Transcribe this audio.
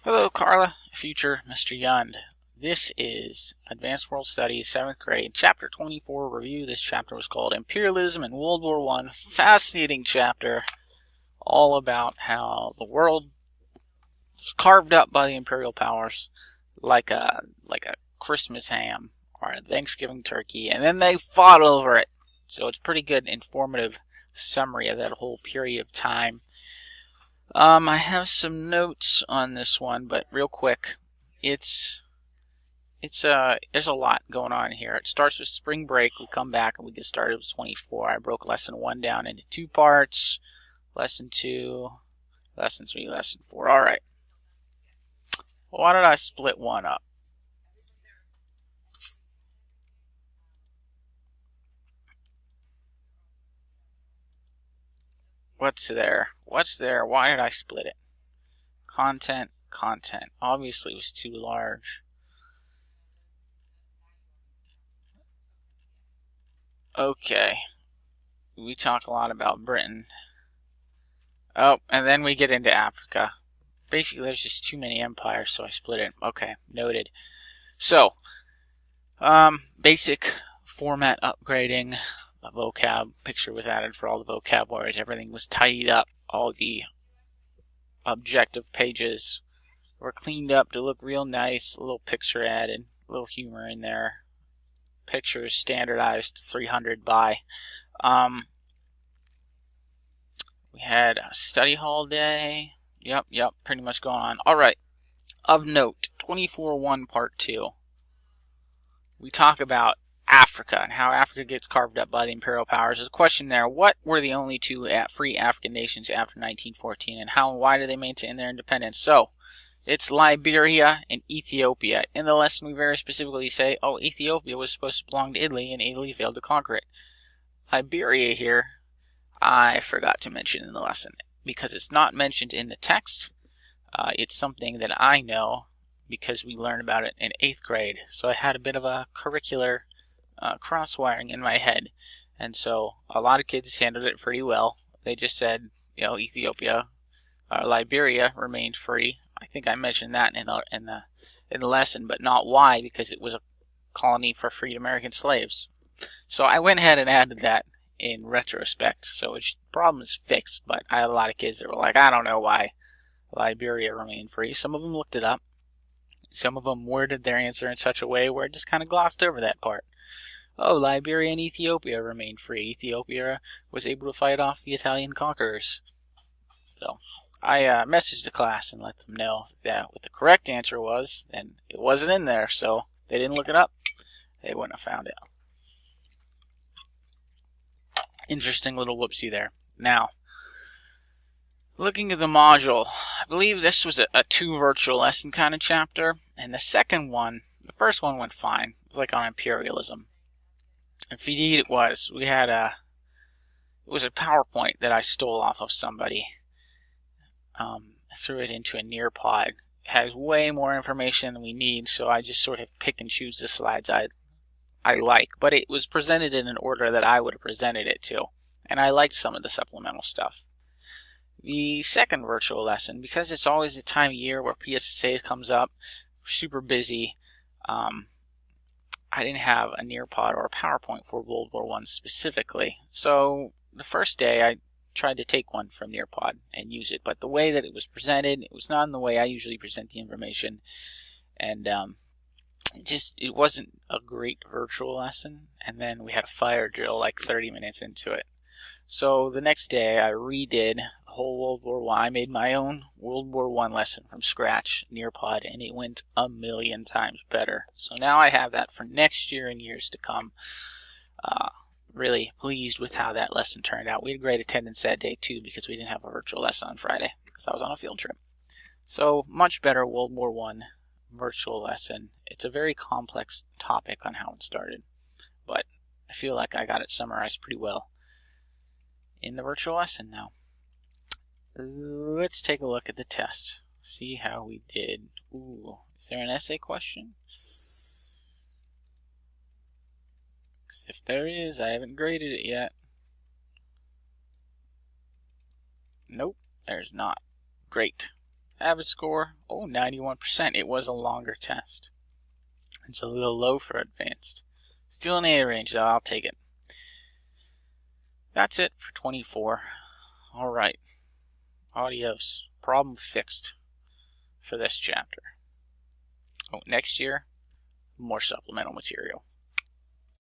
Hello, Carla, future Mr. Yund. This is Advanced World Studies, 7th grade, Chapter 24 review. This chapter was called Imperialism in World War I. Fascinating chapter, all about how the world was carved up by the imperial powers like a Christmas ham or a Thanksgiving turkey, and then they fought over it. So it's a pretty good, informative summary of that whole period of time. I have some notes on this one, but real quick, there's a lot going on here. It starts with spring break. We come back and we get started with 24. I broke lesson 1 down into 2 parts. Lesson 2, lesson 3, lesson 4. All right. Why did I split one up? What's there? Why did I split it? Content. Obviously it was too large. Okay. We talk a lot about Britain. Oh, and then we get into Africa. Basically, there's just too many empires, so I split it. Okay, noted. So, basic format upgrading. A vocab picture was added for all the vocabularies. Everything was tidied up. All the objective pages were cleaned up to look real nice. A little picture added, a little humor in there. Pictures standardized 300 by. We had a study hall day. Yep, pretty much going on. Alright, of note, 24.1 part 2. We talk about Africa and how Africa gets carved up by the imperial powers. There's a question there. What were the only two free African nations after 1914, and how and why did they maintain their independence? So, it's Liberia and Ethiopia. In the lesson, we very specifically say, oh, Ethiopia was supposed to belong to Italy, and Italy failed to conquer it. Liberia here, I forgot to mention in the lesson, because it's not mentioned in the text. It's something that I know because we learned about it in 8th grade. So I had a bit of a curricular cross-wiring in my head. And so a lot of kids handled it pretty well. They just said, Ethiopia, Liberia remained free. I think I mentioned that in the lesson, but not why, because it was a colony for freed American slaves. So I went ahead and added that in retrospect. So the problem is fixed, but I had a lot of kids that were like, I don't know why Liberia remained free. Some of them looked it up. Some of them worded their answer in such a way where it just kind of glossed over that part. Oh, Liberia and Ethiopia remained free. Ethiopia was able to fight off the Italian conquerors. So I messaged the class and let them know that what the correct answer was, and it wasn't in there, so they didn't look it up. They wouldn't have found it. Interesting little whoopsie there. Now, looking at the module, I believe this was a 2 virtual lesson kind of chapter, and the first one went fine. It was like on imperialism. Indeed it was. It was a PowerPoint that I stole off of somebody. Threw it into a Nearpod. It has way more information than we need, so I just sort of pick and choose the slides I like, but it was presented in an order that I would have presented it to, and I liked some of the supplemental stuff. The second virtual lesson, because it's always the time of year where PSSA comes up, we're super busy, I didn't have a Nearpod or a PowerPoint for World War I specifically, so the first day I tried to take one from Nearpod and use it, but the way that it was presented, it was not in the way I usually present the information, and it wasn't a great virtual lesson. And then we had a fire drill like 30 minutes into it. So the next day I redid the whole World War I. I made my own World War I lesson from scratch, Nearpod, and it went a million times better. So now I have that for next year and years to come. Really pleased with how that lesson turned out. We had great attendance that day too, because we didn't have a virtual lesson on Friday because I was on a field trip. So much better World War I virtual lesson. It's a very complex topic on how it started, but I feel like I got it summarized pretty well in the virtual lesson now. Let's take a look at the test. See how we did. Ooh, is there an essay question? If there is, I haven't graded it yet. Nope, there's not. Great. Average score, oh, 91%. It was a longer test. It's a little low for advanced. Still in the A range, though. I'll take it. That's it for 24. Alright. Adios. Problem fixed for this chapter. Oh, next year, more supplemental material.